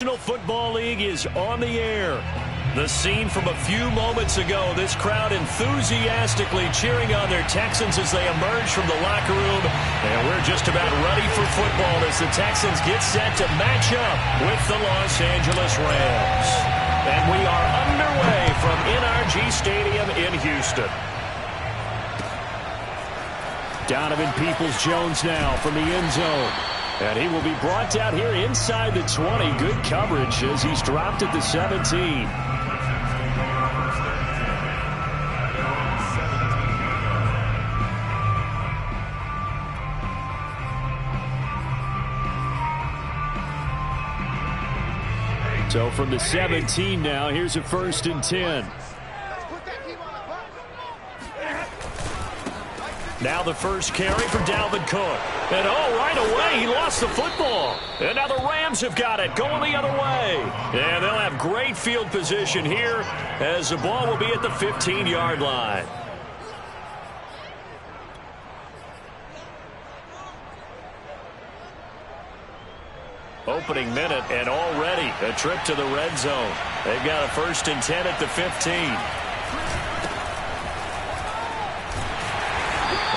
National Football League is on the air. The scene from a few moments ago, this crowd enthusiastically cheering on their Texans as they emerge from the locker room. And we're just about ready for football as the Texans get set to match up with the Los Angeles Rams. And we are underway from NRG Stadium in Houston. Donovan Peoples-Jones now from the end zone. And he will be brought down here inside the 20. Good coverage as he's dropped at the 17. So from the 17 now, here's a 1st and 10. Now the first carry for Dalvin Cook. And right away, he lost the football. And now the Rams have got it, going the other way. And they'll have great field position here as the ball will be at the 15-yard line. Opening minute, and already a trip to the red zone. They've got a 1st and 10 at the 15.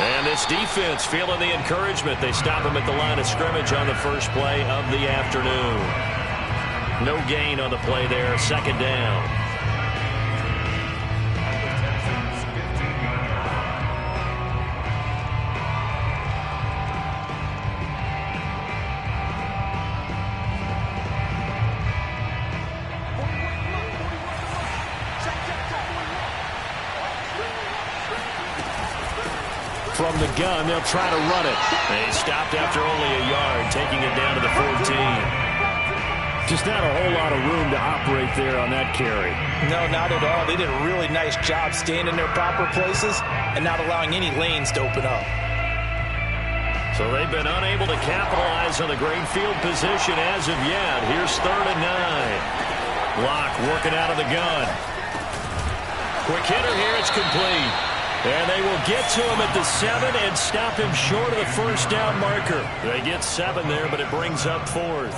And this defense feeling the encouragement. They stop him at the line of scrimmage on the first play of the afternoon. No gain on the play there. 2nd down. From the gun, they'll try to run it. They stopped after only a yard, taking it down to the 14. Just not a whole lot of room to operate there on that carry. No, not at all. They did a really nice job staying in their proper places and not allowing any lanes to open up. So they've been unable to capitalize on the great field position as of yet. Here's 3rd and 9. Locke working out of the gun. Quick hitter here. It's complete. And they will get to him at the 7 and stop him short of the 1st down marker. They get 7 there, but it brings up 4th.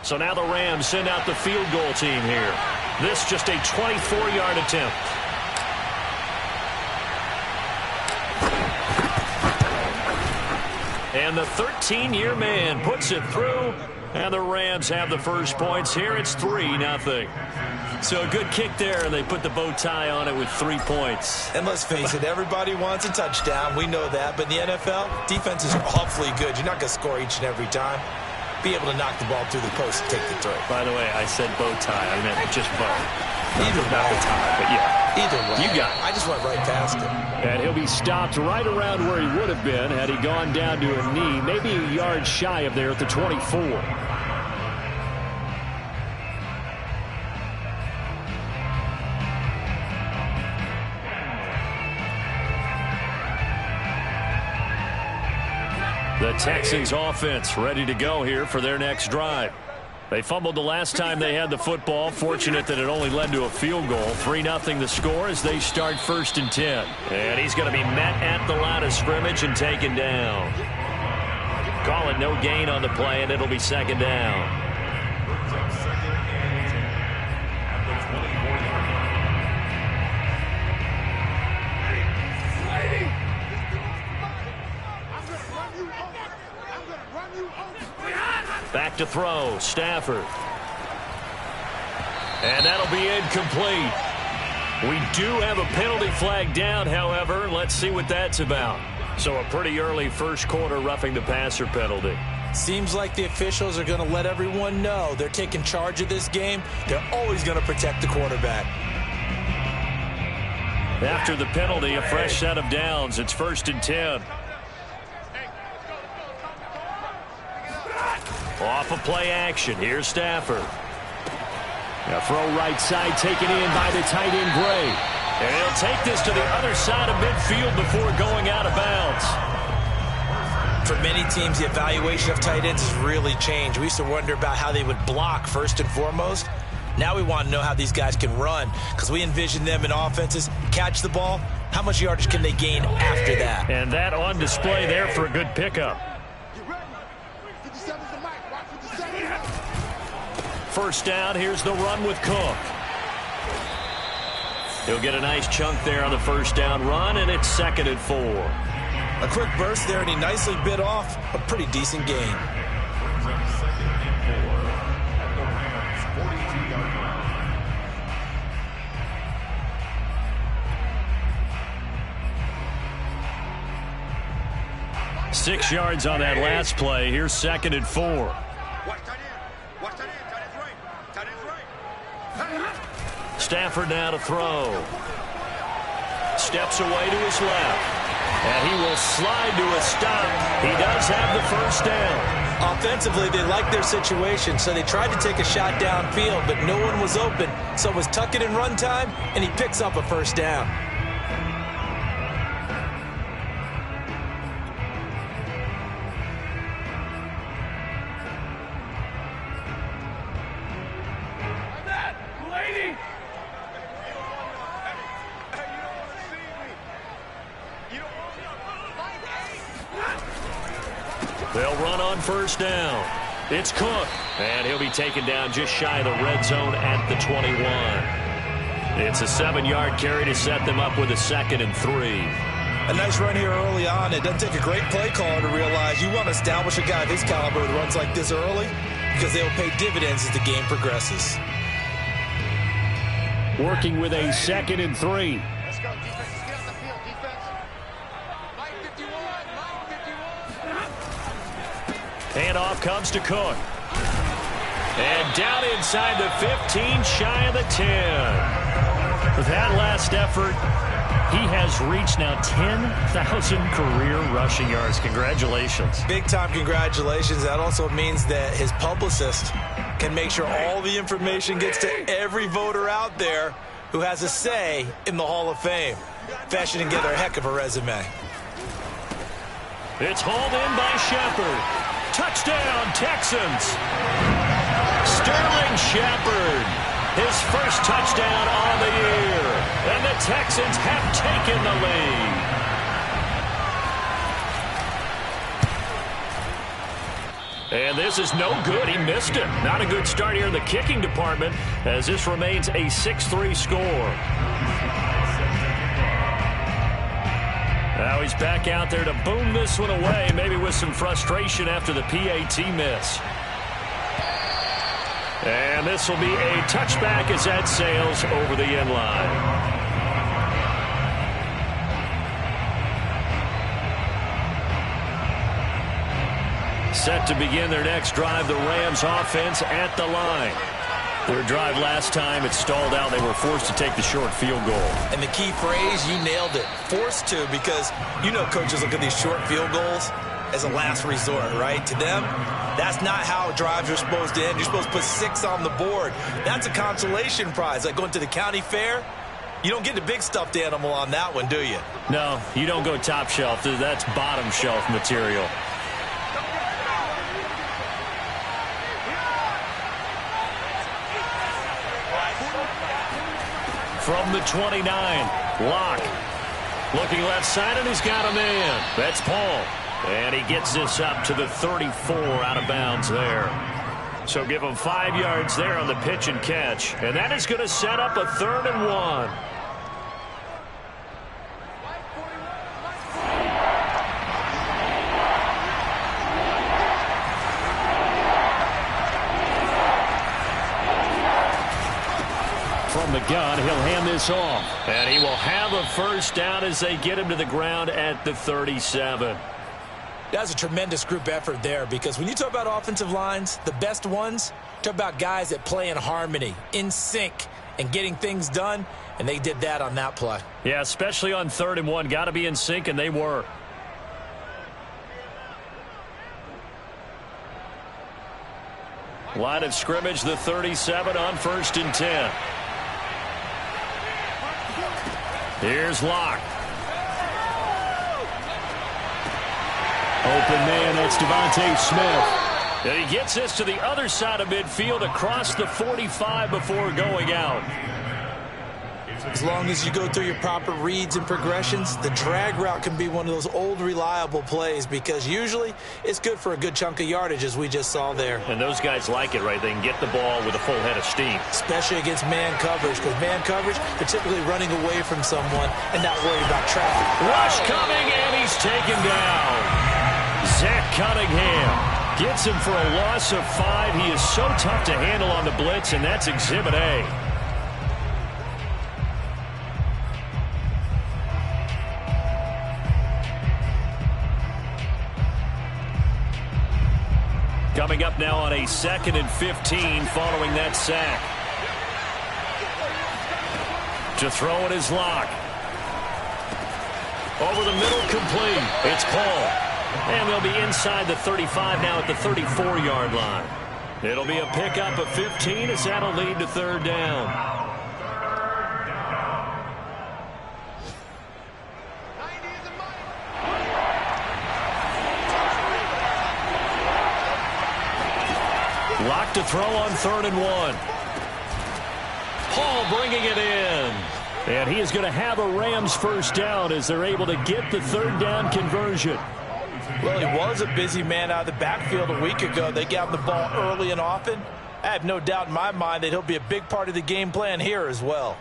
So now the Rams send out the field goal team here. This just a 24-yard attempt. And the 13-year man puts it through. And the Rams have the first points here. It's 3-0. So a good kick there, and they put the bow tie on it with 3 points. And let's face it, everybody wants a touchdown. We know that. But in the NFL, defenses are awfully good. You're not going to score each and every time. Be able to knock the ball through the post and take the throw. By the way, I said bow tie. I meant just bow. Either not way. the tie, but yeah. Either way. You got it. I just went right past it. And he'll be stopped right around where he would have been had he gone down to a knee, maybe a yard shy of there at the 24. The Texans offense ready to go here for their next drive. They fumbled the last time they had the football. Fortunate that it only led to a field goal. 3-0 the score as they start 1st and 10. And he's going to be met at the line of scrimmage and taken down. Call it no gain on the play, and it'll be 2nd down. Back to throw, Stafford. And that'll be incomplete. We do have a penalty flag down, however. Let's see what that's about. So a pretty early first quarter roughing the passer penalty. Seems like the officials are going to let everyone know they're taking charge of this game. They're always going to protect the quarterback. After the penalty, a fresh set of downs. It's 1st and 10. Off of play action. Here's Stafford. A throw right side taken in by the tight end Gray. And he'll take this to the other side of midfield before going out of bounds. For many teams, the evaluation of tight ends has really changed. We used to wonder about how they would block first and foremost. Now we want to know how these guys can run, because we envision them in offenses, catch the ball, How much yardage can they gain after that? And that on display there for a good pickup. First down, here's the run with Cook. He'll get a nice chunk there on the first down run, and it's 2nd and 4. A quick burst there, and he nicely bit off a pretty decent gain. Six yards on that last play. Here's 2nd and 4. Stafford now to throw. Steps away to his left. And he will slide to a stop. He does have the first down. Offensively, they liked their situation, so they tried to take a shot downfield, but no one was open. So it was tuck it in run time, and he picks up a first down. They'll run on first down. It's Cook, and he'll be taken down just shy of the red zone at the 21. It's a 7-yard carry to set them up with a 2nd and 3. A nice run here early on. It doesn't take a great play caller to realize you want to establish a guy of his caliber with runs like this early because they will pay dividends as the game progresses. Working with a 2nd and 3. Let's go, defense. Get on the field, defense. Line 51, line 51. Handoff comes to Cook. And down inside the 15, shy of the 10. With that last effort, he has reached now 10,000 career rushing yards. Congratulations. Big-time congratulations. That also means that his publicist can make sure all the information gets to every voter out there who has a say in the Hall of Fame. Fashioning together a heck of a resume. It's hauled in by Shepard. Touchdown, Texans. Sterling Shepard, his first touchdown on the year. And the Texans have taken the lead. And this is no good. He missed it. Not a good start here in the kicking department as this remains a 6-3 score. Now he's back out there to boom this one away, maybe with some frustration after the PAT miss. And this will be a touchback as that sails over the end line. Set to begin their next drive, the Rams offense at the line. Their drive last time, it stalled out. They were forced to take the short field goal. And the key phrase, you nailed it. Forced to, because you know coaches look at these short field goals as a last resort, right? To them, that's not how drives are supposed to end. You're supposed to put 6 on the board. That's a consolation prize. Like going to the county fair, you don't get the big stuffed animal on that one, do you? No, you don't go top shelf. That's bottom shelf material. From the 29, Locke. Looking left side, and he's got a man. That's Paul. And he gets this up to the 34 out of bounds there. So give him 5 yards there on the pitch and catch. And that is going to set up a 3rd and 1. From the gun, he'll hand this off. And he will have a first down as they get him to the ground at the 37. That's a tremendous group effort there, because when you talk about offensive lines, the best ones, talk about guys that play in harmony, in sync, and getting things done, and they did that on that play. Yeah, especially on 3rd and 1. Got to be in sync, and they were. Line of scrimmage, the 37 on 1st and 10. Here's Locke. Open man, that's Devontae Smith. And he gets this to the other side of midfield across the 45 before going out. As long as you go through your proper reads and progressions, the drag route can be one of those old reliable plays because usually it's good for a good chunk of yardage, as we just saw there. And those guys like it, right? They can get the ball with a full head of steam. Especially against man coverage, because man coverage, they're typically running away from someone and not worried about traffic. Rush coming, and he's taken down. Zach Cunningham gets him for a loss of 5. He is so tough to handle on the blitz, and that's Exhibit A. Coming up now on a 2nd and 15 following that sack. To throw in his lock. Over the middle, complete. It's Paul. And they'll be inside the 35 now at the 34-yard line. It'll be a pickup of 15 as that'll lead to 3rd down. Lock to throw on 3rd and 1. Paul bringing it in. And he is going to have a Rams first down as they're able to get the 3rd down conversion. Well, he was a busy man out of the backfield a week ago. They got him the ball early and often. I have no doubt in my mind that he'll be a big part of the game plan here as well.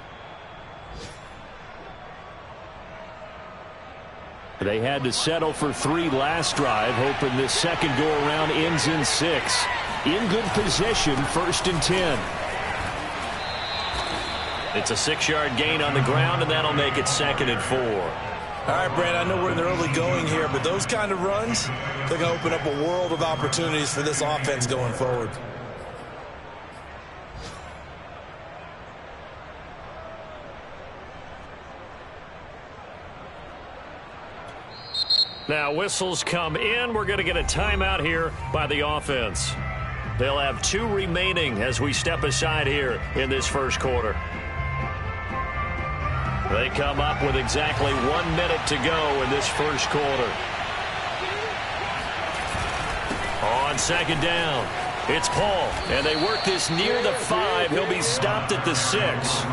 They had to settle for 3 last drive, hoping this second go-around ends in 6. In good position, 1st and 10. It's a 6-yard gain on the ground, and that'll make it 2nd and 4. All right, Brad, I know we're in the early going here, but those kind of runs, they're going to open up a world of opportunities for this offense going forward. Now whistles come in. We're going to get a timeout here by the offense. They'll have 2 remaining as we step aside here in this first quarter. They come up with exactly 1 minute to go in this first quarter. On 2nd down, it's Paul, and they work this near the 5. He'll be stopped at the 6.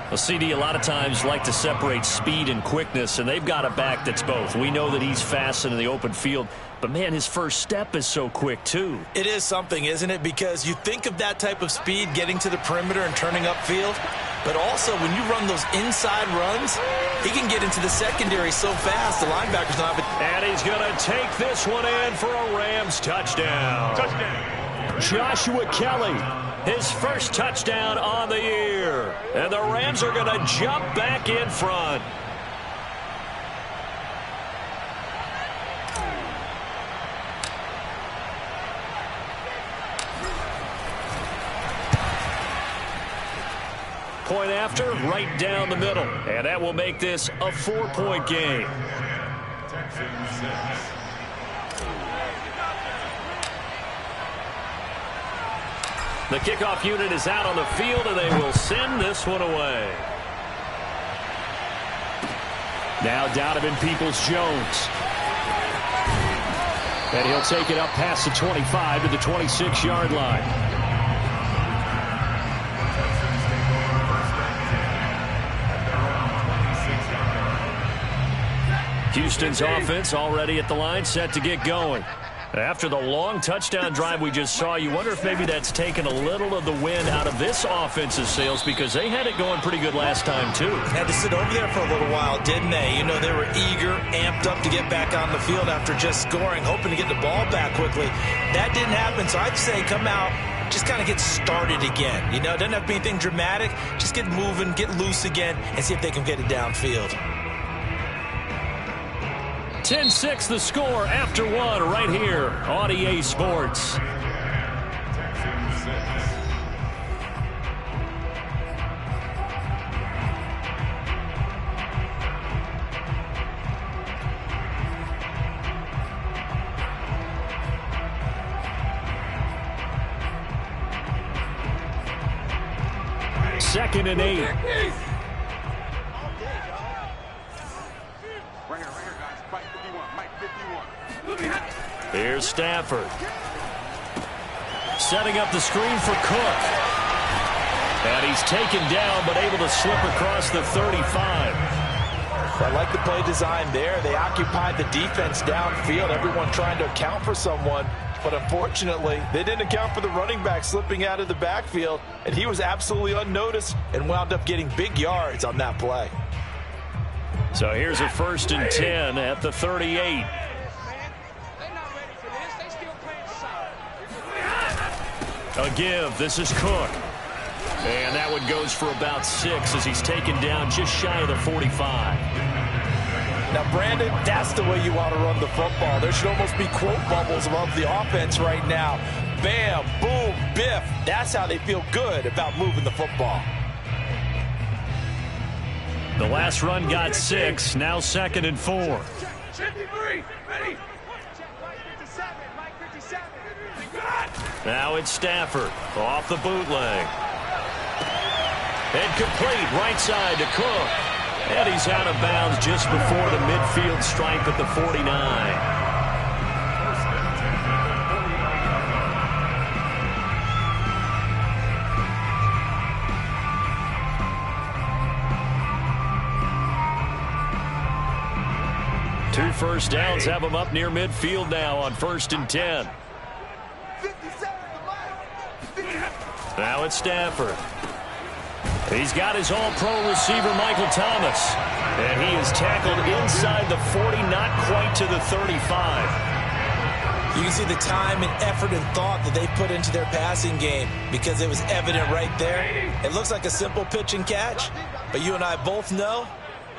Well, CD, a lot of times like to separate speed and quickness, and they've got a back that's both. We know that he's fast in the open field, but, man, his first step is so quick, too. It is something, isn't it? Because you think of that type of speed getting to the perimeter and turning upfield, but also when you run those inside runs, he can get into the secondary so fast, the linebackers don't have it. And he's going to take this one in for a Rams touchdown. Joshua Kelly, his first touchdown on the year. And the Rams are going to jump back in front. Point after, right down the middle. And that will make this a 4-point game. The kickoff unit is out on the field, and they will send this one away. Now Donovan Peoples-Jones. And he'll take it up past the 25 to the 26-yard line. Houston's offense already at the line, set to get going. After the long touchdown drive we just saw, you wonder if maybe that's taken a little of the wind out of this offense's sails, because they had it going pretty good last time, too. Had to sit over there for a little while, didn't they? You know, they were eager, amped up to get back on the field after just scoring, hoping to get the ball back quickly. That didn't happen, so I'd say come out, just kind of get started again. You know, it doesn't have to be anything dramatic. Just get moving, get loose again, and see if they can get it downfield. 10-6 the score after 1 right here on EA Sports. Second and 8. Here's Stafford. Setting up the screen for Cook. And he's taken down, but able to slip across the 35. I like the play design there. They occupied the defense downfield, everyone trying to account for someone. But unfortunately, they didn't account for the running back slipping out of the backfield, and he was absolutely unnoticed and wound up getting big yards on that play. So here's a 1st and 10 at the 38. A give. This is Cook. And that one goes for about 6 as he's taken down just shy of the 45. Now, Brandon, that's the way you want to run the football. There should almost be quote bubbles above the offense right now. Bam, boom, biff. That's how they feel good about moving the football. The last run got 6. Now 2nd and 4. Now it's Stafford off the bootleg. And complete right side to Cook. And he's out of bounds just before the midfield stripe at the 49. Two first downs have him up near midfield now on 1st and 10. Now it's Stafford. He's got his all-pro receiver, Michael Thomas. And he is tackled inside the 40, not quite to the 35. You can see the time and effort and thought that they put into their passing game because it was evident right there. It looks like a simple pitch and catch, but you and I both know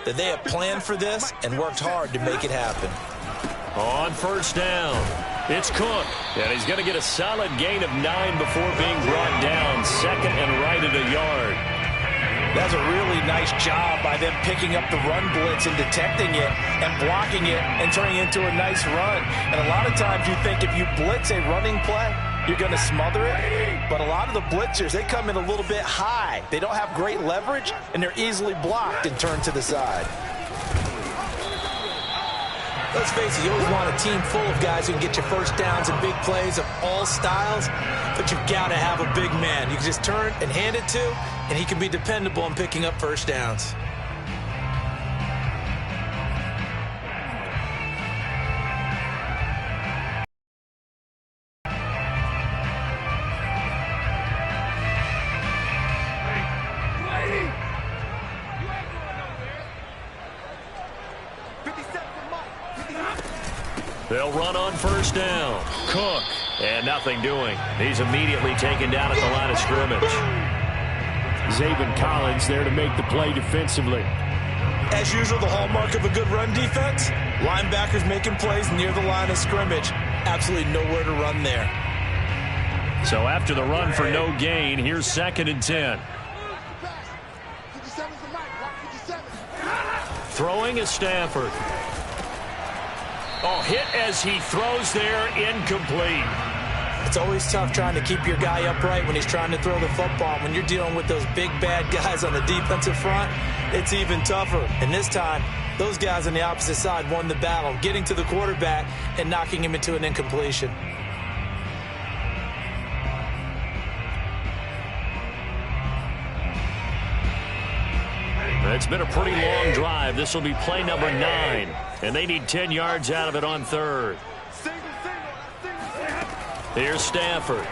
that they have planned for this and worked hard to make it happen. On 1st down, it's Cook. And he's going to get a solid gain of 9 before being brought down. 2nd and right at a yard. That's a really nice job by them picking up the run blitz and detecting it and blocking it and turning it into a nice run. And a lot of times you think if you blitz a running play, you're going to smother it. But a lot of the blitzers, they come in a little bit high. They don't have great leverage, and they're easily blocked and turned to the side. Let's face it, you always want a team full of guys who can get you first downs and big plays of all styles, but you've got to have a big man. You can just turn and hand it to, and he can be dependable in picking up first downs. They'll run on 1st down. Cook. And nothing doing. He's immediately taken down at the line of scrimmage. Zaven Collins there to make the play defensively. As usual, the hallmark of a good run defense, linebackers making plays near the line of scrimmage. Absolutely nowhere to run there. So after the run for no gain, here's 2nd and 10. Throwing is Stafford. Oh, hit as he throws there, incomplete. It's always tough trying to keep your guy upright when he's trying to throw the football. When you're dealing with those big, bad guys on the defensive front, it's even tougher. And this time, those guys on the opposite side won the battle, getting to the quarterback and knocking him into an incompletion. It's been a pretty long drive. This will be play number 9. And they need 10 yards out of it on 3rd. Here's Stafford.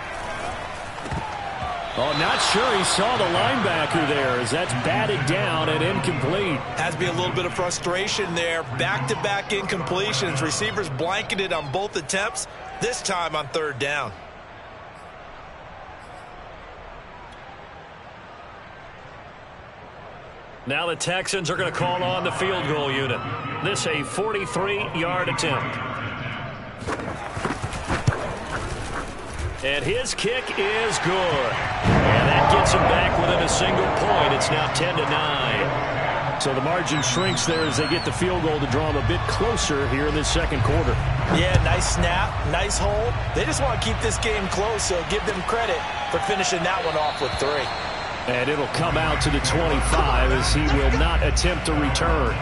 Oh, not sure he saw the linebacker there as that's batted down and incomplete. Has to be a little bit of frustration there. Back-to-back incompletions. Receivers blanketed on both attempts, this time on 3rd down. Now the Texans are going to call on the field goal unit. This a 43-yard attempt. And his kick is good. And that gets him back within a single point. It's now 10-9. So the margin shrinks there as they get the field goal to draw them a bit closer here in this 2nd quarter. Yeah, nice snap, nice hold. They just want to keep this game close, so give them credit for finishing that one off with 3. And it'll come out to the 25 as he will not attempt to return.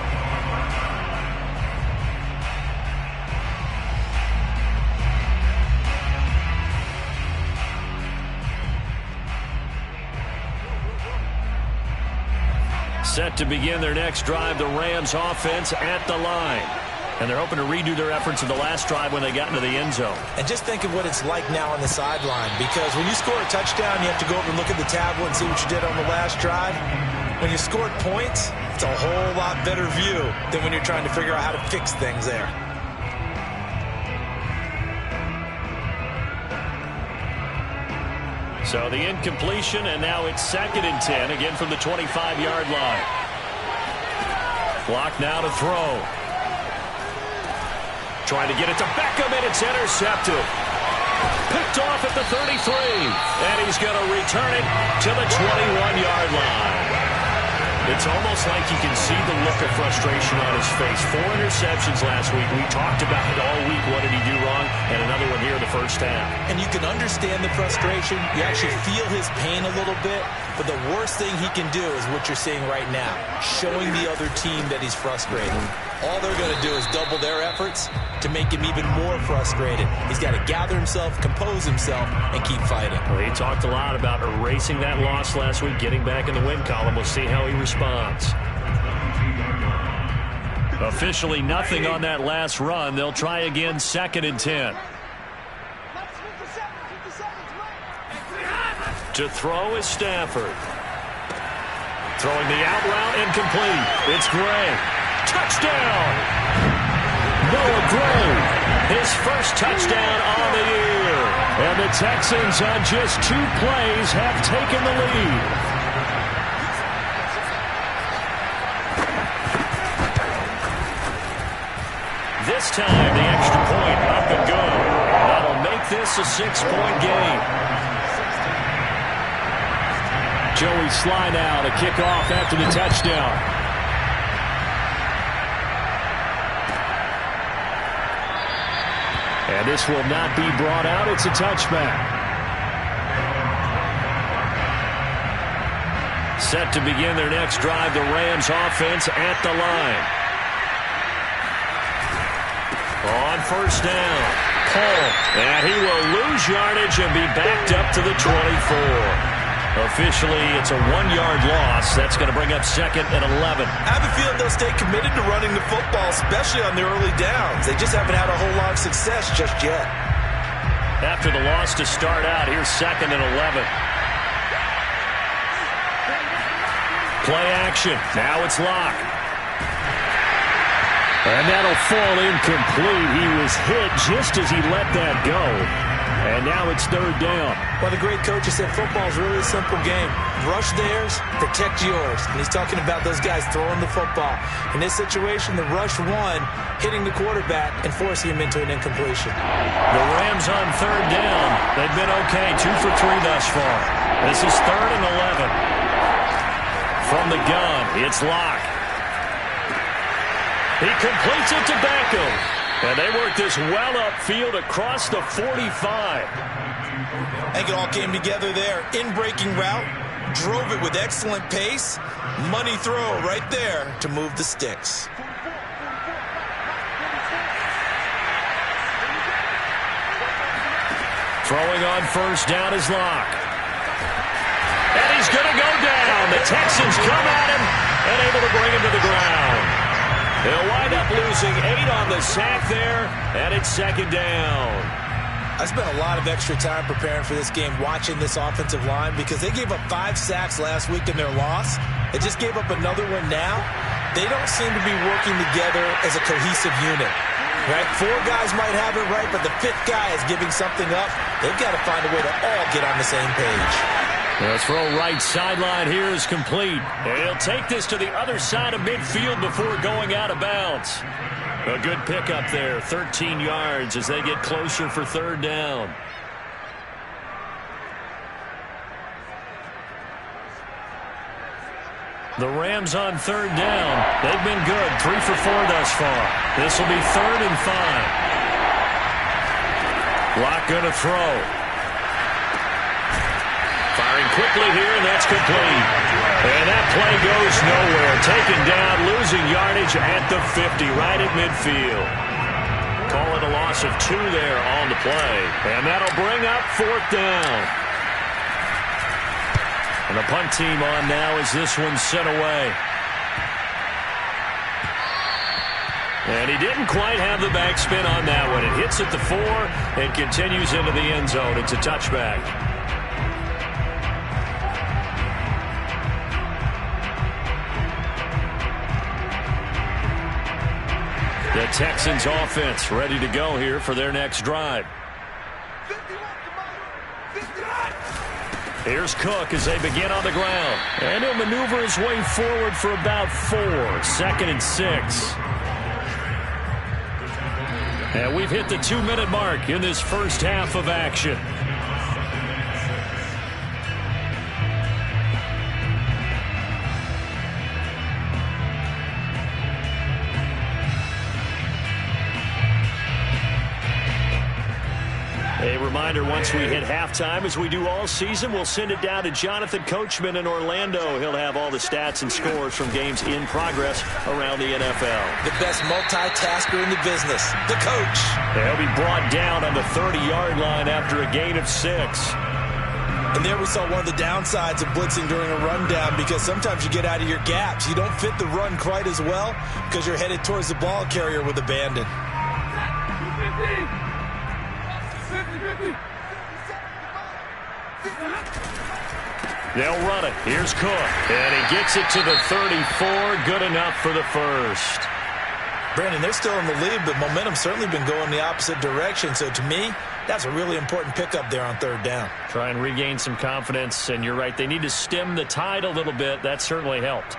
Set to begin their next drive, the Rams offense at the line. And they're hoping to redo their efforts in the last drive when they got into the end zone. And just think of what it's like now on the sideline, because when you score a touchdown, you have to go over and look at the tablet and see what you did on the last drive. When you scored points, it's a whole lot better view than when you're trying to figure out how to fix things there. So the incompletion, and now it's 2nd and 10, again from the 25-yard line. Clock now to throw. Trying to get it to Beckham, and it's intercepted. Picked off at the 33, and he's going to return it to the 21-yard line. It's almost like you can see the look of frustration on his face. 4 interceptions last week. We talked about it all week. What did he do wrong? And another one here in the first half. And you can understand the frustration. You actually feel his pain a little bit. But the worst thing he can do is what you're seeing right now, showing the other team that he's frustrated. All they're going to do is double their efforts to make him even more frustrated. He's got to gather himself, compose himself, and keep fighting. Well, he talked a lot about erasing that loss last week, getting back in the win column. We'll see how he responds. Officially nothing on that last run. They'll try again, 2nd and 10. To throw is Stafford. Throwing the out route, incomplete. It's Gray. Touchdown! Noah Gray, his first touchdown on the year. And the Texans on just 2 plays have taken the lead. This time the extra point up and good. That'll make this a 6-point game. Joey Sly now to kick off after the touchdown. And this will not be brought out. It's a touchback. Set to begin their next drive, the Rams offense at the line. On first down, Paul. And he will lose yardage and be backed up to the 24. Officially, it's a 1-yard loss. That's going to bring up 2nd and 11. I have a feeling they'll stay committed to running the football, especially on the early downs. They just haven't had a whole lot of success just yet. After the loss to start out, here's 2nd and 11. Play action. Now it's Locke. And that'll fall incomplete. He was hit just as he let that go. And now it's 3rd down. Well, the great coach has said football is really a simple game. Rush theirs, protect yours. And he's talking about those guys throwing the football. In this situation, the rush won, hitting the quarterback and forcing him into an incompletion. The Rams on 3rd down. They've been okay, 2 for 3 thus far. This is 3rd and 11. From the gun, it's Locke. He completes it to Beckham. And they work this well upfield across the 45. I think it all came together there. In-breaking route, drove it with excellent pace. Money throw right there to move the sticks. Throwing on first down is Locke. And he's going to go down. The Texans come at him and able to bring him to the ground. They'll wind up losing 8 on the sack there, and it's 2nd down. I spent a lot of extra time preparing for this game, watching this offensive line, because they gave up 5 sacks last week in their loss. They just gave up another one now. They don't seem to be working together as a cohesive unit. Right? 4 guys might have it right, but the 5th guy is giving something up. They've got to find a way to all get on the same page. The throw right sideline here is complete. And he'll take this to the other side of midfield before going out of bounds. A good pickup there, 13 yards as they get closer for 3rd down. The Rams on 3rd down. They've been good, 3 for 4 thus far. This will be 3rd and 5. Locke going to throw. Firing quickly here, and that's complete. And that play goes nowhere. Taken down, losing yardage at the 50, right at midfield. Call it a loss of 2 there on the play. And that'll bring up 4th down. And the punt team on now as this one's sent away. And he didn't quite have the backspin on that one. It hits at the 4 and continues into the end zone. It's a touchback. The Texans offense ready to go here for their next drive. Here's Cook as they begin on the ground. And he'll maneuver his way forward for about 4. 2nd and 6. And we've hit the 2-minute mark in this first half of action. A reminder, once we hit halftime, as we do all season, we'll send it down to Jonathan Coachman in Orlando. He'll have all the stats and scores from games in progress around the NFL. The best multitasker in the business, the coach. He'll be brought down on the 30-yard line after a gain of 6. And there we saw one of the downsides of blitzing during a rundown, because sometimes you get out of your gaps. You don't fit the run quite as well because you're headed towards the ball carrier with abandon. They'll run it. Here's Cook. And he gets it to the 34. Good enough for the first. Brandon, they're still in the lead, but momentum's certainly been going the opposite direction. So to me, that's a really important pickup there on 3rd down. Try and regain some confidence. And you're right, they need to stem the tide a little bit. That certainly helped.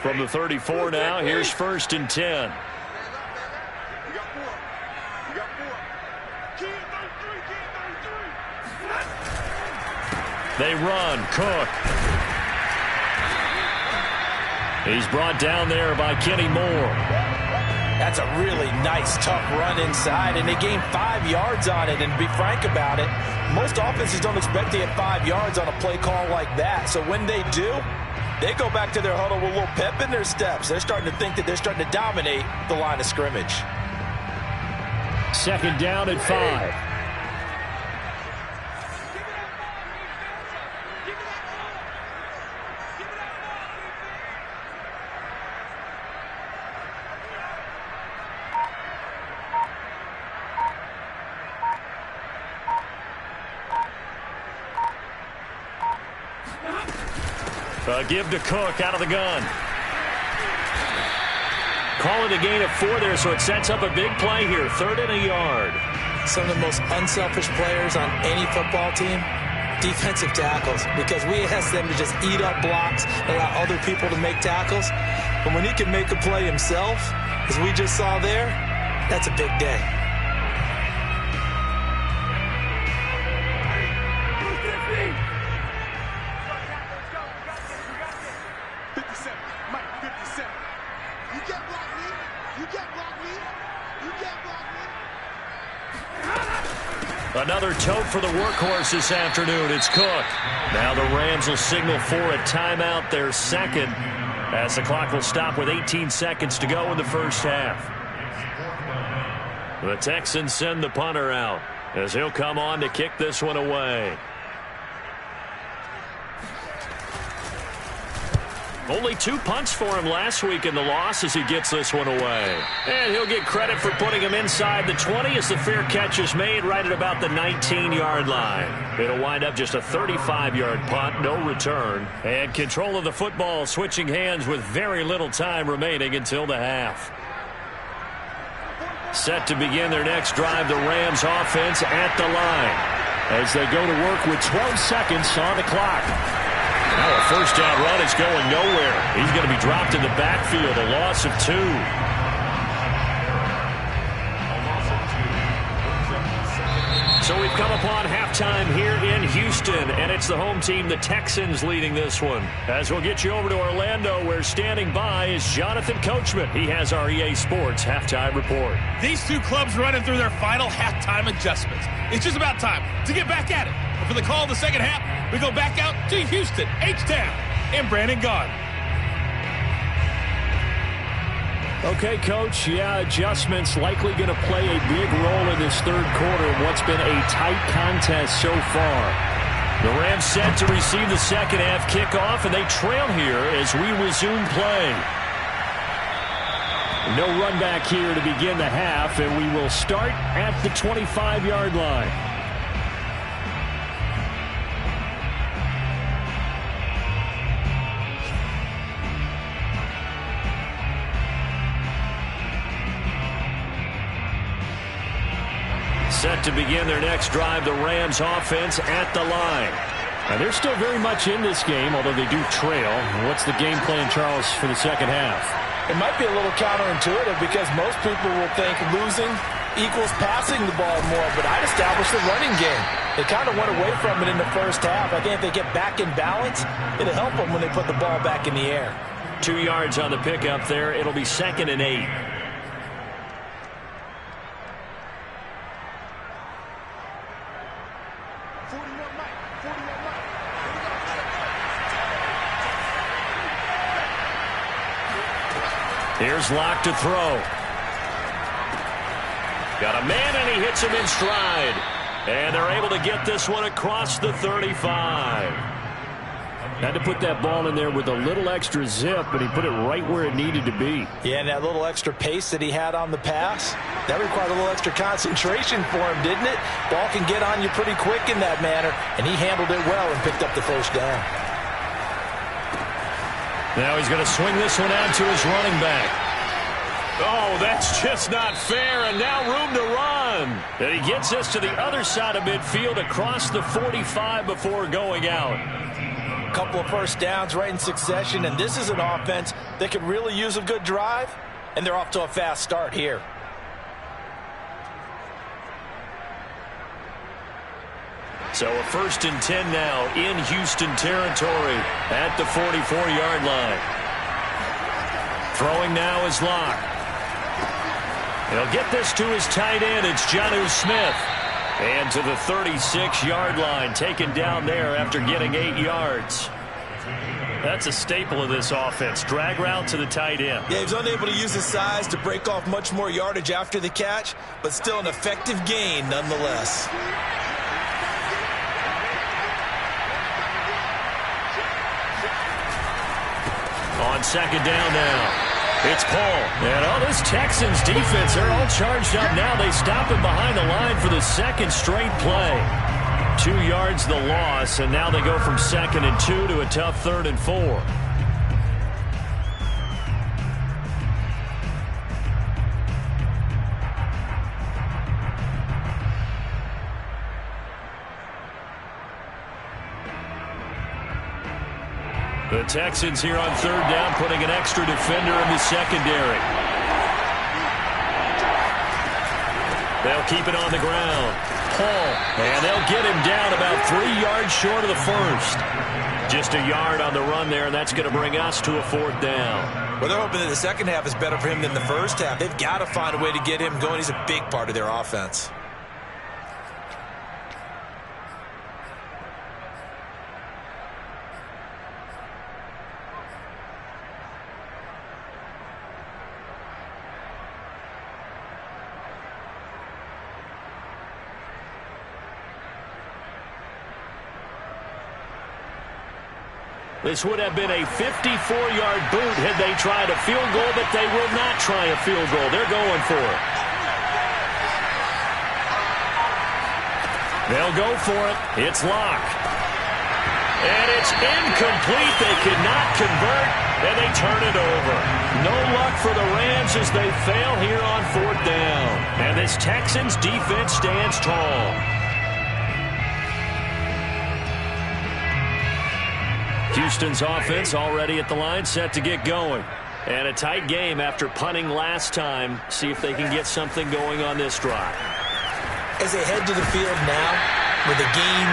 From the 34 now, here's 1st and 10. They run. Cook. He's brought down there by Kenny Moore. That's a really nice, tough run inside, and they gained 5 yards on it. And to be frank about it, most offenses don't expect to get 5 yards on a play call like that. So when they do, they go back to their huddle with a little pep in their steps. They're starting to think that they're starting to dominate the line of scrimmage. 2nd down and 5. Give to Cook out of the gun. Call it a gain of 4 there, so it sets up a big play here. 3rd and a yard. Some of the most unselfish players on any football team, defensive tackles, because we ask them to just eat up blocks, allow other people to make tackles. But when he can make a play himself, as we just saw there, that's a big day. Another tote for the workhorse this afternoon. It's Cook. Now the Rams will signal for a timeout, their 2nd, as the clock will stop with 18 seconds to go in the first half. The Texans send the punter out as he'll come on to kick this one away. Only 2 punts for him last week in the loss as he gets this one away. And he'll get credit for putting him inside the 20 as the fair catch is made right at about the 19-yard line. It'll wind up just a 35-yard punt, no return. And control of the football switching hands with very little time remaining until the half. Set to begin their next drive, the Rams offense at the line as they go to work with 12 seconds on the clock. Now a first down run is going nowhere. He's going to be dropped in the backfield, a loss of 2. So we've come upon halftime here in Houston, and it's the home team, the Texans, leading this one. As we'll get you over to Orlando, where standing by is Jonathan Coachman. He has our EA Sports halftime report. These two clubs running through their final halftime adjustments. It's just about time to get back at it. And for the call of the second half, we go back out to Houston, H-Town, and Brandon Gaudin. Okay, Coach, adjustments likely going to play a big role in this third quarter in what's been a tight contest so far. The Rams set to receive the second half kickoff, and they trail here as we resume play. No run back here to begin the half, and we will start at the 25-yard line. Set to begin their next drive, the Rams offense at the line. Now, they're still very much in this game, although they do trail. What's the game plan, Charles, for the second half? It might be a little counterintuitive because most people will think losing equals passing the ball more, but I'd establish the running game. They kind of went away from it in the first half. I think if they get back in balance, it'll help them when they put the ball back in the air. 2 yards on the pickup there. It'll be 2nd and 8. Here's Locke to throw. Got a man, and he hits him in stride. And they're able to get this one across the 35. Had to put that ball in there with a little extra zip, but he put it right where it needed to be. Yeah, and that little extra pace that he had on the pass, that required a little extra concentration for him, didn't it? Ball can get on you pretty quick in that manner, and he handled it well and picked up the first down. Now he's going to swing this one out to his running back. Oh, that's just not fair, and now room to run. And he gets us to the other side of midfield across the 45 before going out. A couple of first downs right in succession, and this is an offense that could really use a good drive, and they're off to a fast start here. So a 1st and 10 now in Houston territory at the 44-yard line. Throwing now is Locke. He'll get this to his tight end. It's Jonnu Smith. And to the 36-yard line, taken down there after getting 8 yards. That's a staple of this offense. Drag route to the tight end. Yeah, he was unable to use his size to break off much more yardage after the catch, but still an effective gain nonetheless. On 2nd down now. It's Paul. And this Texans defense, they're all charged up now. They stop him behind the line for the 2nd straight play. 2 yards the loss, and now they go from 2nd and 2 to a tough 3rd and 4. The Texans here on 3rd down, putting an extra defender in the secondary. They'll keep it on the ground. Paul, and they'll get him down about 3 yards short of the 1st. Just a yard on the run there, and that's going to bring us to a 4th down. Well, they're hoping that the second half is better for him than the first half. They've got to find a way to get him going. He's a big part of their offense. This would have been a 54-yard boot had they tried a field goal, but they will not try a field goal. They're going for it. They'll go for it. It's Locke. And it's incomplete. They could not convert, and they turn it over. No luck for the Rams as they fail here on 4th down. And this Texans defense stands tall. Houston's offense already at the line, set to get going. And a tight game after punting last time. See if they can get something going on this drive. As they head to the field now, with the game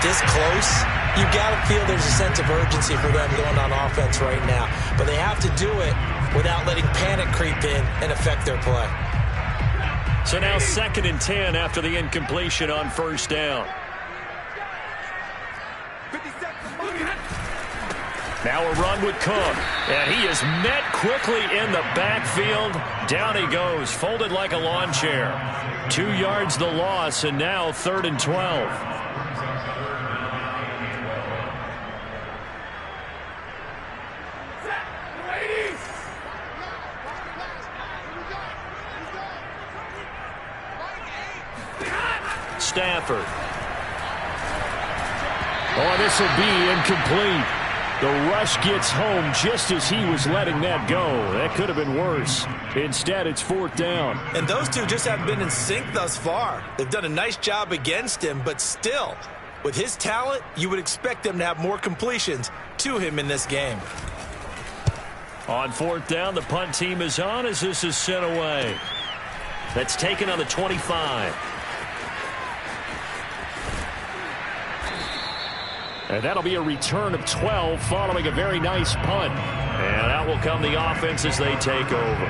this close, you've got to feel there's a sense of urgency for them going on offense right now. But they have to do it without letting panic creep in and affect their play. So now 2nd and 10 after the incompletion on 1st down. Now a run with Cook, and he is met quickly in the backfield. Down he goes, folded like a lawn chair. 2 yards the loss, and now 3rd and 12. Stafford. Oh, this will be incomplete. The rush gets home just as he was letting that go. That could have been worse. Instead, it's 4th down. And those two just haven't been in sync thus far. They've done a nice job against him, but still, with his talent, you would expect them to have more completions to him in this game. On 4th down, the punt team is on as this is sent away. That's taken on the 25. And that'll be a return of 12 following a very nice punt. And out will come the offense as they take over.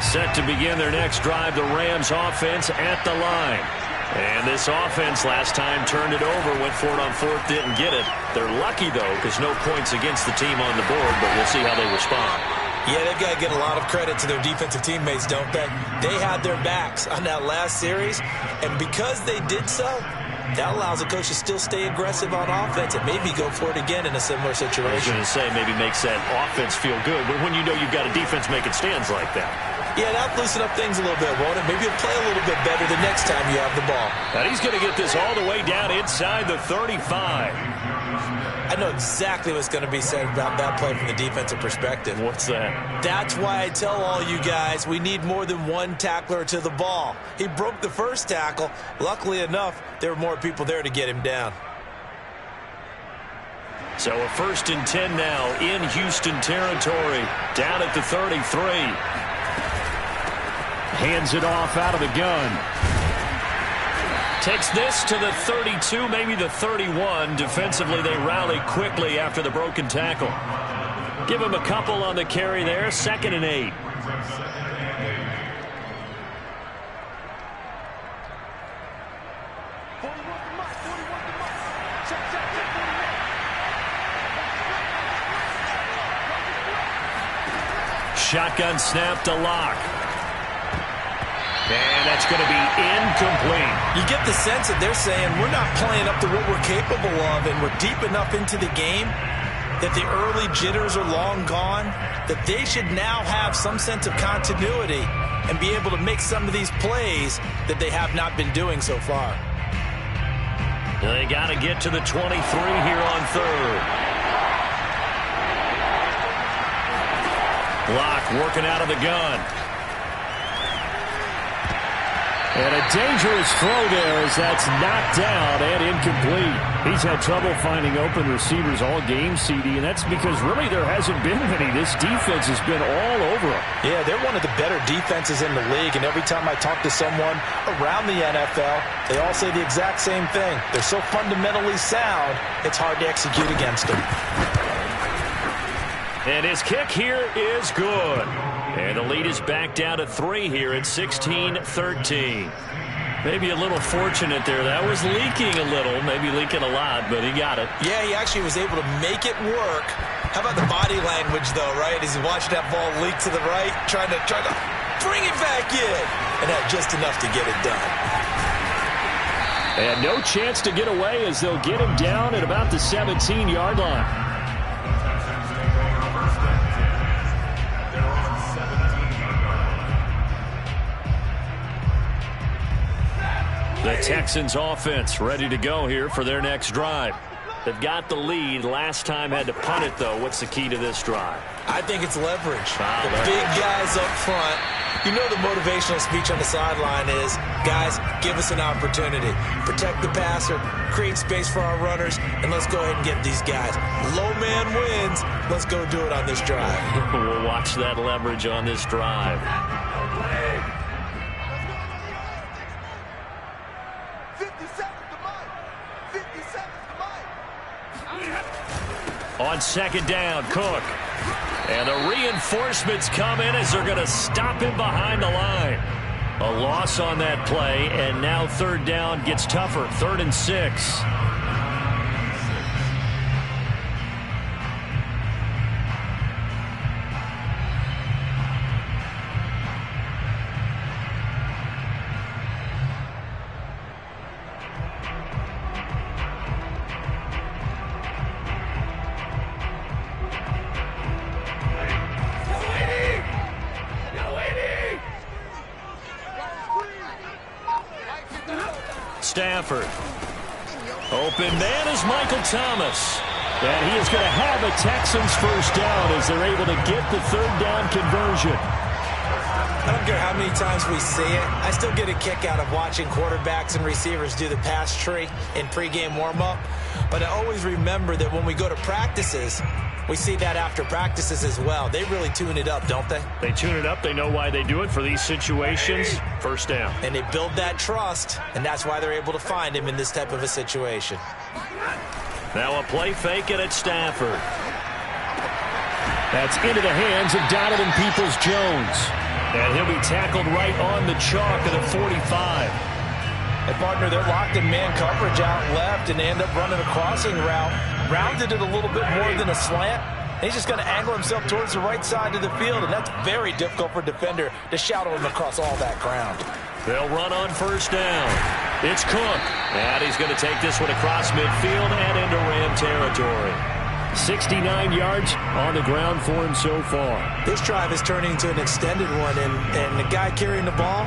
Set to begin their next drive, the Rams offense at the line. And this offense last time turned it over, went for it on 4th, didn't get it. They're lucky, though, because no points against the team on the board, but we'll see how they respond. Yeah, they've got to get a lot of credit to their defensive teammates, don't they? They had their backs on that last series, and because they did so, that allows the coach to still stay aggressive on offense and maybe go for it again in a similar situation. I was going to say maybe makes that offense feel good, but when you know you've got a defense making stands like that. Yeah, that'll loosen up things a little bit, won't it? Maybe you'll play a little bit better the next time you have the ball. And he's going to get this all the way down inside the 35. I know exactly what's going to be said about that play from the defensive perspective. What's that? That's why I tell all you guys we need more than one tackler to the ball. He broke the first tackle. Luckily enough, there were more people there to get him down. So a 1st and 10 now in Houston territory, down at the 33. Hands it off out of the gun. Takes this to the 32, maybe the 31. Defensively, they rally quickly after the broken tackle. Give him a couple on the carry there. 2nd and 8. Shotgun snap to Locke. And that's going to be incomplete. You get the sense that they're saying we're not playing up to what we're capable of, and we're deep enough into the game that the early jitters are long gone, that they should now have some sense of continuity and be able to make some of these plays that they have not been doing so far. They got to get to the 23 here on 3rd. Locke working out of the gun. And a dangerous throw there as that's knocked down and incomplete. He's had trouble finding open receivers all game, CD, and that's because really there hasn't been many. This defense has been all over them. Yeah, they're one of the better defenses in the league, and every time I talk to someone around the NFL, they all say the exact same thing. They're so fundamentally sound, it's hard to execute against them. And his kick here is good. And the lead is back down to 3 here at 16-13. Maybe a little fortunate there. That was leaking a little, maybe leaking a lot, but he got it. Yeah, he actually was able to make it work. How about the body language, though, right? As he watched that ball leak to the right, trying to bring it back in, and had just enough to get it done. And no chance to get away as they'll get him down at about the 17-yard line. The Texans offense ready to go here for their next drive. They've got the lead. Last time had to punt it, though. What's the key to this drive? I think it's leverage. The big guys up front. You know the motivational speech on the sideline is, guys, give us an opportunity. Protect the passer, create space for our runners, and let's go ahead and get these guys. Low man wins. Let's go do it on this drive. We'll watch that leverage on this drive. On 2nd down, Cook. And the reinforcements come in as they're going to stop him behind the line. A loss on that play, and now 3rd down gets tougher. 3rd and 6. Stafford. Open man is Michael Thomas. And he is going to have a Texans first down as they're able to get the third down conversion. I don't care how many times we see it. I still get a kick out of watching quarterbacks and receivers do the pass tree in pregame warm-up. But I always remember that when we go to practices, we see that after practices as well. They really tune it up, don't they? They tune it up. They know why they do it for these situations. First down. And they build that trust, and that's why they're able to find him in this type of a situation. Now a play fake it at Stafford. That's into the hands of Donovan Peoples-Jones. And he'll be tackled right on the chalk at the 45. And, partner, they're locked in man coverage out left, and they end up running a crossing route. Rounded it a little bit more than a slant. And he's just going to angle himself towards the right side of the field, and that's very difficult for a defender to shadow him across all that ground. They'll run on first down. It's Cook. And he's going to take this one across midfield and into Ram territory. 69 yards on the ground for him so far. This drive is turning into an extended one, and the guy carrying the ball,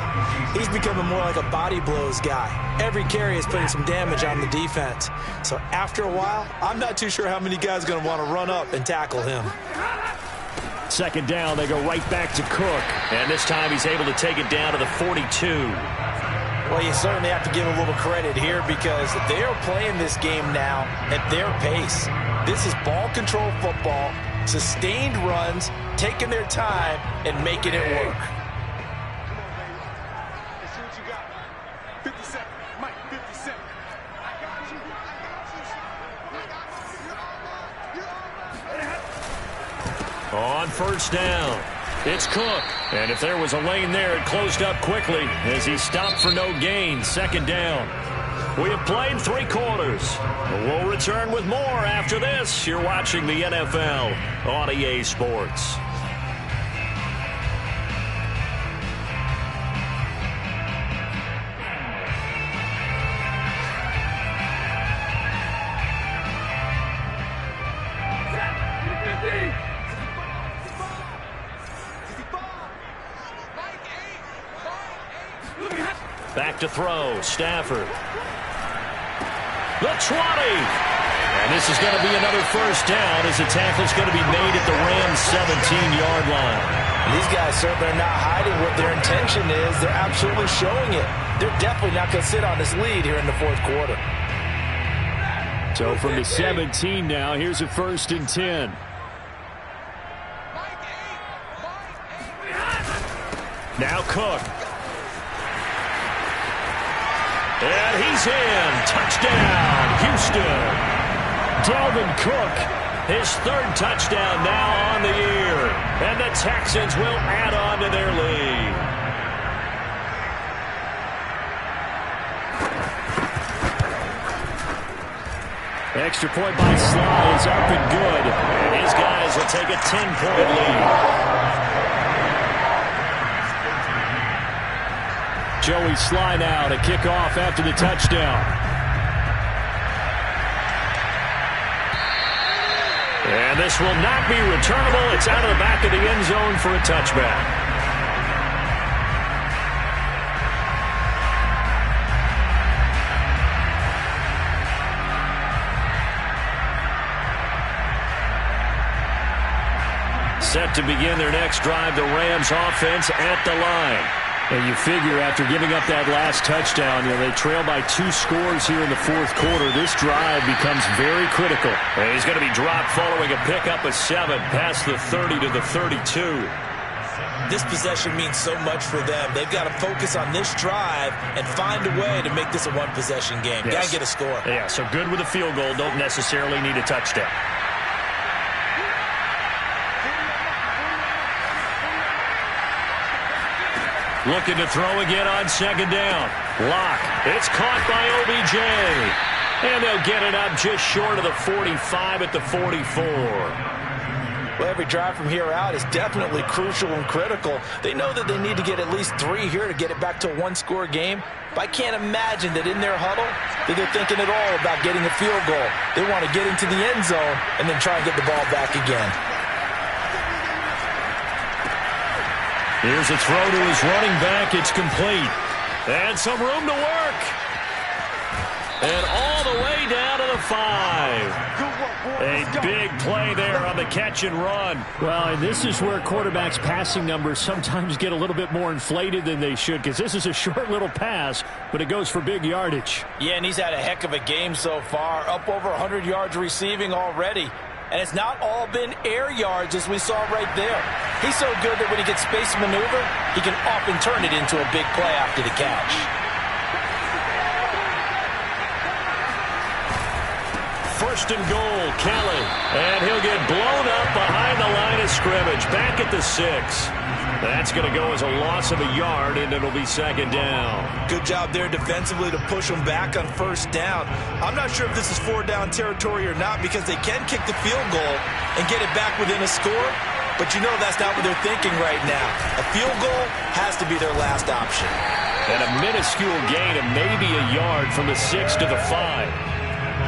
he's becoming more like a body blows guy. Every carry is putting some damage on the defense. So after a while, I'm not too sure how many guys are going to want to run up and tackle him. Second down, they go right back to Cook. And this time he's able to take it down to the 42. Well, you certainly have to give a little credit here because they are playing this game now at their pace. This is ball control football, sustained runs, taking their time, and making it work. Come on, baby. Let's see what you got. 57. Mike, 57. I got you. I got you. I got you. You're all right. On first down, it's Cook. And if there was a lane there, it closed up quickly as he stopped for no gain. Second down. We have played 3 quarters. We'll return with more after this. You're watching the NFL on EA Sports. Back to throw, Stafford. The 20. And this is going to be another first down as the tackle's going to be made at the Rams' 17-yard line. These guys certainly are not hiding what their intention is. They're absolutely showing it. They're definitely not going to sit on this lead here in the fourth quarter. So from the 17 now, here's a 1st and 10. Now Cook. And he's in. Touchdown, Houston. Dalvin Cook, his 3rd touchdown now on the year. And the Texans will add on to their lead. Extra point by Sly is up and good. And his guys will take a 10-point lead. Joey Sly now to kick off after the touchdown. And this will not be returnable. It's out of the back of the end zone for a touchback. Set to begin their next drive, the Rams offense at the line. And you figure after giving up that last touchdown, they trail by 2 scores here in the fourth quarter. This drive becomes very critical. And he's going to be dropped following a pickup of 7 past the 30 to the 32. This possession means so much for them. They've got to focus on this drive and find a way to make this a one-possession game. Yes. Got to get a score. Yeah, so good with a field goal. Don't necessarily need a touchdown. Looking to throw again on second down. Lock. It's caught by OBJ. And they'll get it up just short of the 45 at the 44. Well, every drive from here out is definitely crucial and critical. They know that they need to get at least 3 here to get it back to a 1-score game. But I can't imagine that in their huddle that they're thinking at all about getting a field goal. They want to get into the end zone and then try and get the ball back again. Here's a throw to his running back. It's complete. And some room to work. And all the way down to the 5. A big play there on the catch and run. Well, and this is where quarterbacks' passing numbers sometimes get a little bit more inflated than they should, because this is a short little pass, but it goes for big yardage. Yeah, and he's had a heck of a game so far, up over 100 yards receiving already. And it's not all been air yards, as we saw right there. He's so good that when he gets space to maneuver, he can often turn it into a big play after the catch. First and goal, Kelly. And he'll get blown up behind the line of scrimmage. Back at the 6. That's going to go as a loss of a yard, and it'll be second down. Good job there defensively to push them back on first down. I'm not sure if this is 4-down territory or not, because they can kick the field goal and get it back within a score. But you know that's not what they're thinking right now. A field goal has to be their last option. And a minuscule gain of maybe a yard from the 6 to the 5.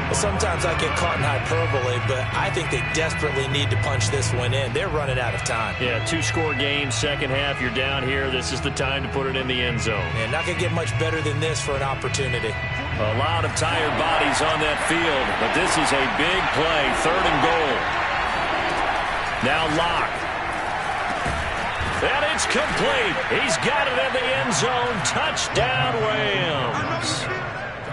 Sometimes I get caught in hyperbole, but I think they desperately need to punch this one in. They're running out of time. Yeah, 2-score game, second half, you're down here. This is the time to put it in the end zone. And not going to get much better than this for an opportunity. A lot of tired bodies on that field, but this is a big play, third and goal. Now Locke. And it's complete. He's got it in the end zone. Touchdown, Rams.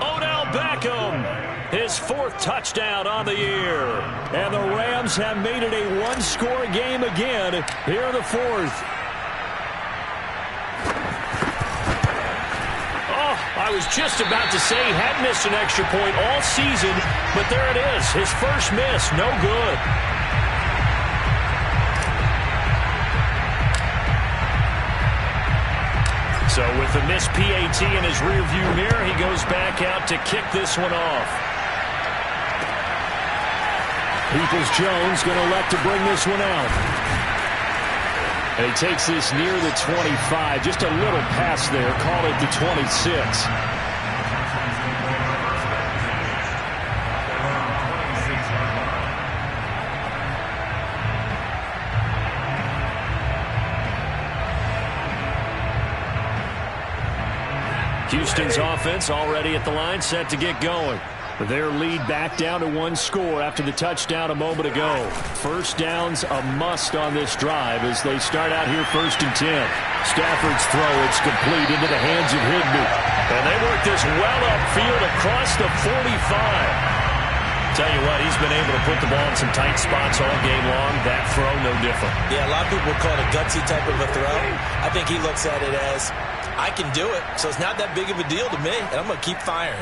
Odell Beckham. His 4th touchdown on the year. And the Rams have made it a 1-score game again here in the 4th. Oh, I was just about to say he had missed an extra point all season, but there it is. His first miss, no good. So with the missed PAT in his rearview mirror, he goes back out to kick this one off. Peoples-Jones going to elect to bring this one out. And he takes this near the 25. Just a little pass there. Call it the 26. Houston's offense already at the line, set to get going. Their lead back down to 1 score after the touchdown a moment ago. First down's a must on this drive as they start out here 1st and 10. Stafford's throw, it's complete into the hands of Higbee. And they work this well upfield across the 45. Tell you what, he's been able to put the ball in some tight spots all game long. That throw, no different. Yeah, a lot of people would call it a gutsy type of a throw. I think he looks at it as, I can do it, so it's not that big of a deal to me, and I'm going to keep firing.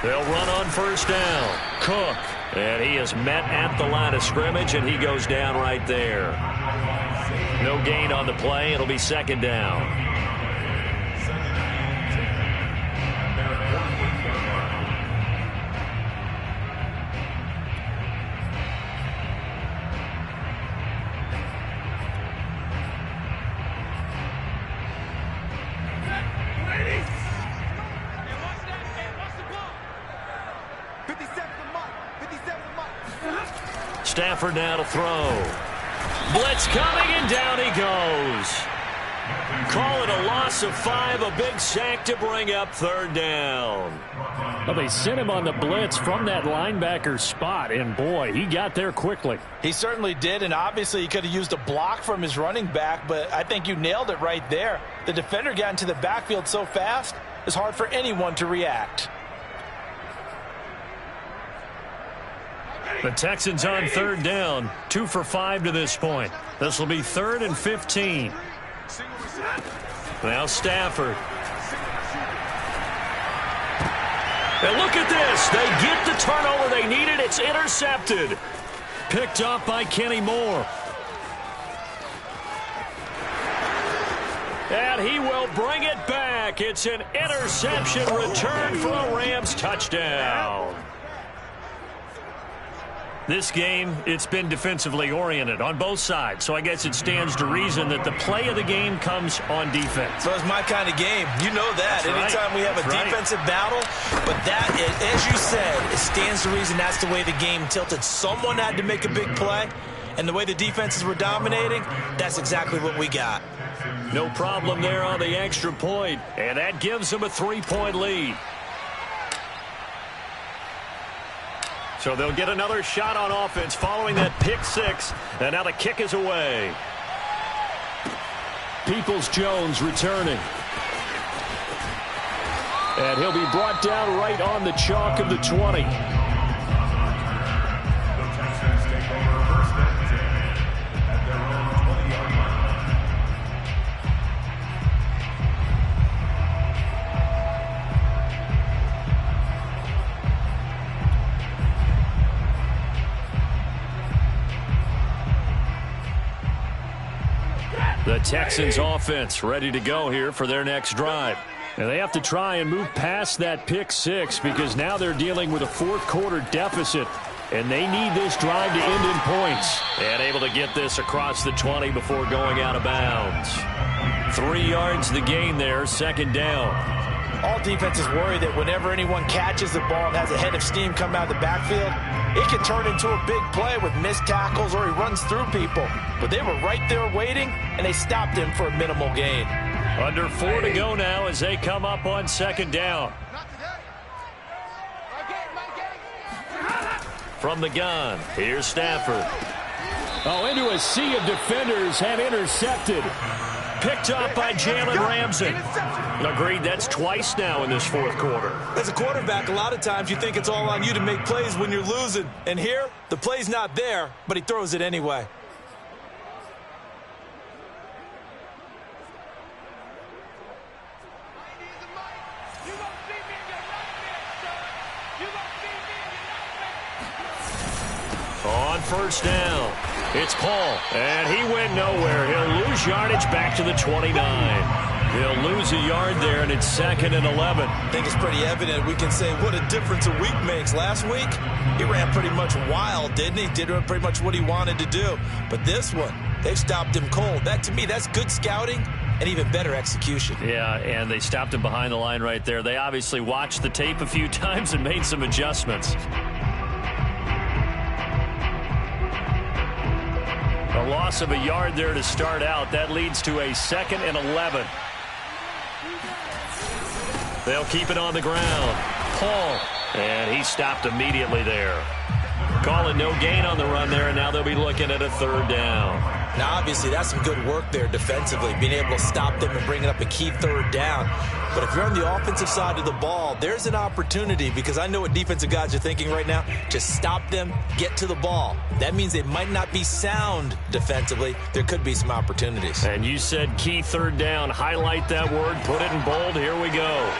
They'll run on first down. Cook. And he is met at the line of scrimmage, and he goes down right there. No gain on the play. It'll be second down. Stafford now to throw. Blitz coming, and down he goes. Call it a loss of 5, a big sack to bring up third down. Well, they sent him on the blitz from that linebacker spot, and boy, he got there quickly. He certainly did, and obviously he could have used a block from his running back, but I think you nailed it right there. The defender got into the backfield so fast, it's hard for anyone to react. The Texans on third down, 2 for 5 to this point. This will be 3rd and 15. Now Stafford. And look at this. They get the turnover they needed. It's intercepted. Picked up by Kenny Moore. And he will bring it back. It's an interception return for a Rams touchdown. This game, it's been defensively oriented on both sides, so I guess it stands to reason that the play of the game comes on defense. So it's my kind of game. You know that. That's anytime we have a defensive battle, but that, as you said, it stands to reason that's the way the game tilted. Someone had to make a big play, and the way the defenses were dominating, that's exactly what we got. No problem there on the extra point, and that gives them a 3-point lead. So they'll get another shot on offense following that pick six. And now the kick is away. Peoples-Jones returning. And he'll be brought down right on the chalk of the 20. The Texans offense ready to go here for their next drive. And they have to try and move past that pick six because now they're dealing with a fourth quarter deficit. And they need this drive to end in points. And able to get this across the 20 before going out of bounds. 3 yards the gain there, second down. All defenses worry that whenever anyone catches the ball and has a head of steam come out of the backfield, it can turn into a big play with missed tackles or he runs through people. But they were right there waiting, and they stopped him for a minimal gain. Under 4 to go now as they come up on second down. From the gun, here's Stafford. Oh, into a sea of defenders and intercepted. Picked up by Jalen Ramsey. Agreed, that's twice now in this fourth quarter. As a quarterback, a lot of times you think it's all on you to make plays when you're losing. And here, the play's not there, but he throws it anyway. On first down, it's Paul, and he went nowhere. He'll lose yardage back to the 29. He'll lose a yard there, and it's 2nd and 11. I think it's pretty evident. We can say what a difference a week makes. Last week, he ran pretty much wild, didn't he? Did pretty much what he wanted to do. But this one, they've stopped him cold. That, to me, that's good scouting and even better execution. Yeah, and they stopped him behind the line right there. They obviously watched the tape a few times and made some adjustments. A loss of a yard there to start out. That leads to a 2nd and 11. They'll keep it on the ground. Paul, and he stopped immediately there. Calling no gain on the run there, and now they'll be looking at a 3rd down. Now, obviously, that's some good work there defensively, being able to stop them and bringing up a key 3rd down. But if you're on the offensive side of the ball, there's an opportunity, because I know what defensive guys are thinking right now. Just stop them, get to the ball. That means they might not be sound defensively. There could be some opportunities. And you said key 3rd down. Highlight that word, put it in bold. Here we go.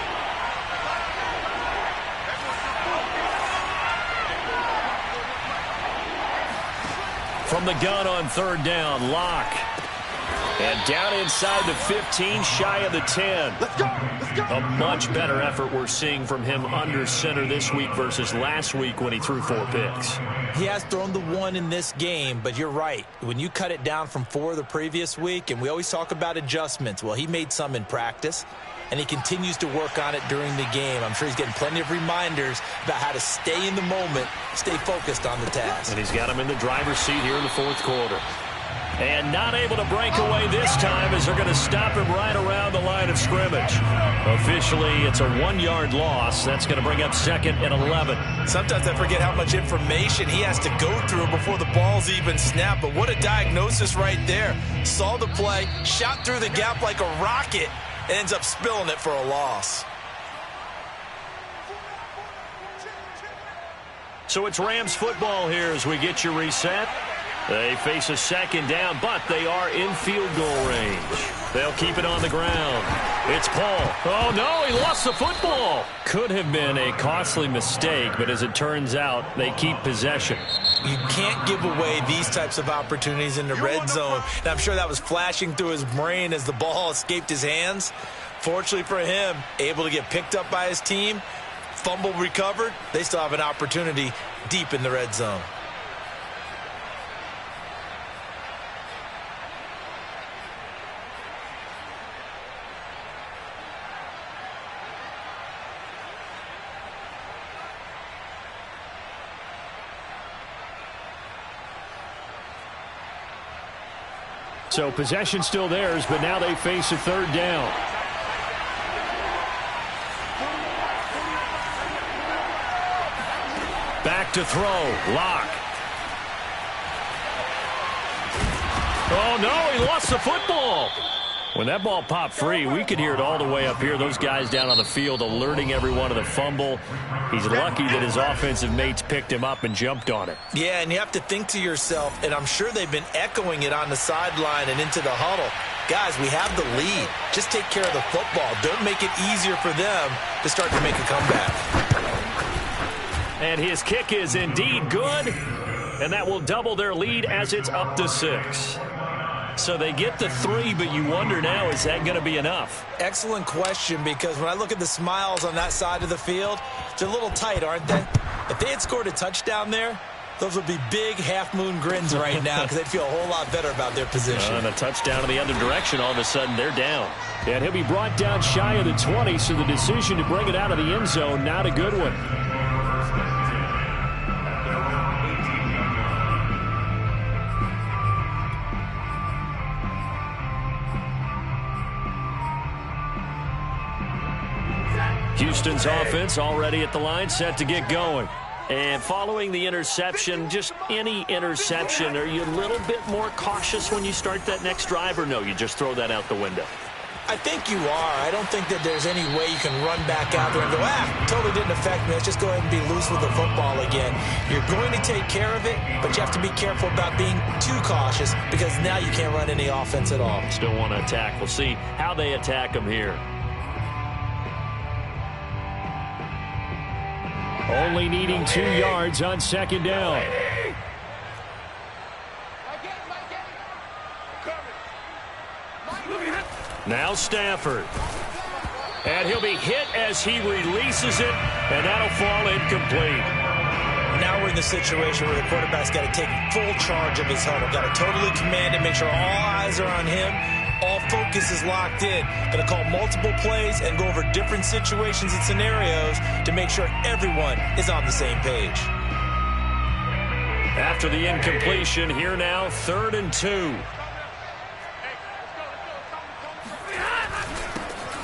From the gun on 3rd down, Locke. And down inside the 15, shy of the 10. Let's go. Let's go. A much better effort we're seeing from him under center this week versus last week when he threw 4 picks. He has thrown the 1 in this game, but you're right. When you cut it down from 4 the previous week, and we always talk about adjustments, well, he made some in practice, and he continues to work on it during the game. I'm sure he's getting plenty of reminders about how to stay in the moment, stay focused on the task. And he's got him in the driver's seat here in the 4th quarter. And not able to break away this time as they're going to stop him right around the line of scrimmage. Officially, it's a 1-yard loss. That's going to bring up 2nd and 11. Sometimes I forget how much information he has to go through before the ball's even snapped. But what a diagnosis right there. Saw the play, shot through the gap like a rocket, and ends up spilling it for a loss. So it's Rams football here as we get you reset. They face a 2nd down, but they are in field goal range. They'll keep it on the ground. It's Paul. Oh, no, he lost the football. Could have been a costly mistake, but as it turns out, they keep possession. You can't give away these types of opportunities in the red zone. And I'm sure that was flashing through his brain as the ball escaped his hands. Fortunately for him, able to get picked up by his team, fumble recovered. They still have an opportunity deep in the red zone. So possession still theirs, but now they face a 3rd down. back to throw. Lock. Oh, no, he lost the football. When that ball popped free, we could hear it all the way up here. Those guys down on the field alerting everyone of the fumble. He's lucky that his offensive mates picked him up and jumped on it. Yeah, and you have to think to yourself, and I'm sure they've been echoing it on the sideline and into the huddle. Guys, we have the lead. Just take care of the football. Don't make it easier for them to start to make a comeback. And his kick is indeed good, and that will double their lead as it's up to 6. So they get the 3, but you wonder now, is that going to be enough? Excellent question, because when I look at the smiles on that side of the field, they're a little tight, aren't they? If they had scored a touchdown there, those would be big half-moon grins right now because they'd feel a whole lot better about their position. And a touchdown in the other direction, all of a sudden they're down. And he'll be brought down shy of the 20, so the decision to bring it out of the end zone, not a good one. Houston's offense already at the line, set to get going. And following the interception, just any interception, are you a little bit more cautious when you start that next drive, or no, you just throw that out the window? I think you are. I don't think that there's any way you can run back out there and go, totally didn't affect me. Let's just go ahead and be loose with the football again. You're going to take care of it, but you have to be careful about being too cautious because now you can't run any offense at all. Still want to attack. We'll see how they attack them here. Only needing 2 yards on second down. Now Stafford. And he'll be hit as he releases it, and that'll fall incomplete. Now we're in the situation where the quarterback's got to take full charge of his huddle. Got to totally command it, make sure all eyes are on him. All focus is locked in. Going to call multiple plays and go over different situations and scenarios to make sure everyone is on the same page. After the incompletion, here now, 3rd and 2.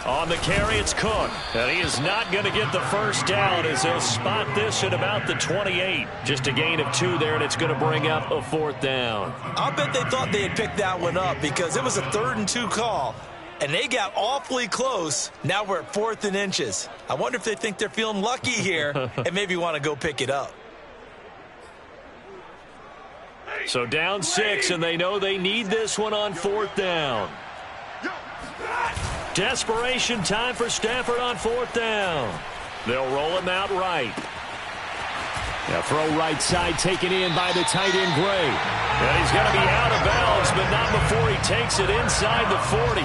On the carry, it's Cook. And he is not going to get the first down as they'll spot this at about the 28. Just a gain of 2 there, and it's going to bring up a 4th down. I'll bet they thought they had picked that one up because it was a 3rd and 2 call, and they got awfully close. Now we're at 4th and inches. I wonder if they think they're feeling lucky here and maybe want to go pick it up. So down 6, and they know they need this one on 4th down. Desperation time for Stafford on 4th down. They'll roll him out right. Now throw right side taken in by the tight end Gray. And he's going to be out of bounds, but not before he takes it inside the 40.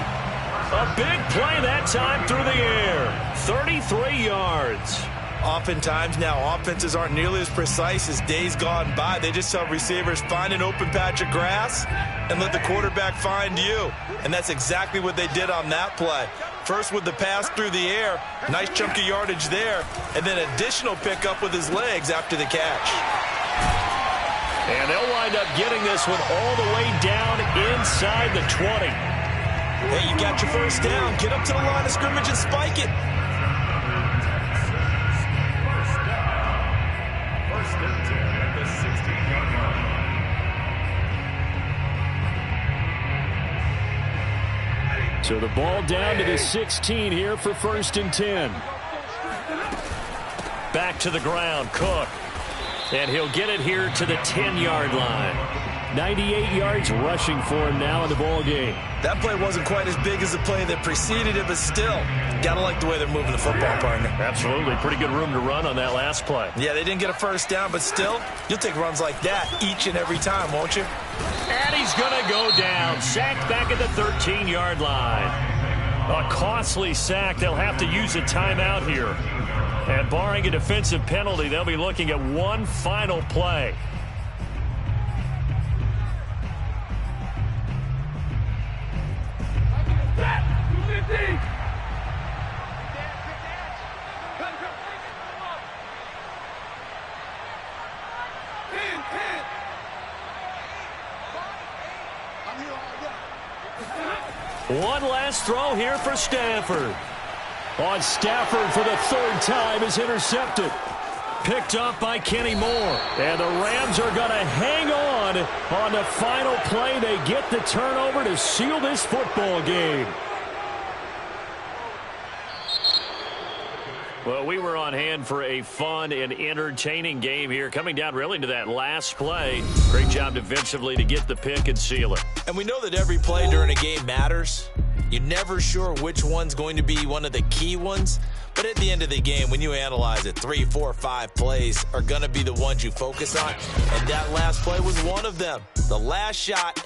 A big play that time through the air. 33 yards. Oftentimes now offenses aren't nearly as precise as days gone by. They just tell receivers, find an open patch of grass and let the quarterback find you. And that's exactly what they did on that play. First with the pass through the air, nice chunk of yardage there, and then additional pickup with his legs after the catch. And they'll wind up getting this one all the way down inside the 20. Hey, you got your first down. Get up to the line of scrimmage and spike it. So the ball down to the 16 here for 1st and 10. Back to the ground, Cook. And he'll get it here to the 10-yard line. 98 yards rushing for him now in the ball game. That play wasn't quite as big as the play that preceded it, but still, got to like the way they're moving the football, partner. Absolutely. Pretty good room to run on that last play. Yeah, they didn't get a first down, but still, you'll take runs like that each and every time, won't you? And he's going to go down. Sacked back at the 13-yard line. A costly sack. They'll have to use a timeout here. And barring a defensive penalty, they'll be looking at one final play. One last throw here for Stafford. On Stafford for the 3rd time is intercepted. Picked up by Kenny Moore. And the Rams are going to hang on the final play. They get the turnover to seal this football game. Well, we were on hand for a fun and entertaining game here, coming down really to that last play. Great job defensively to get the pick and seal it. And we know that every play during a game matters. You're never sure which one's going to be one of the key ones. But at the end of the game, when you analyze it, 3, 4, 5 plays are going to be the ones you focus on. And that last play was one of them. The last shot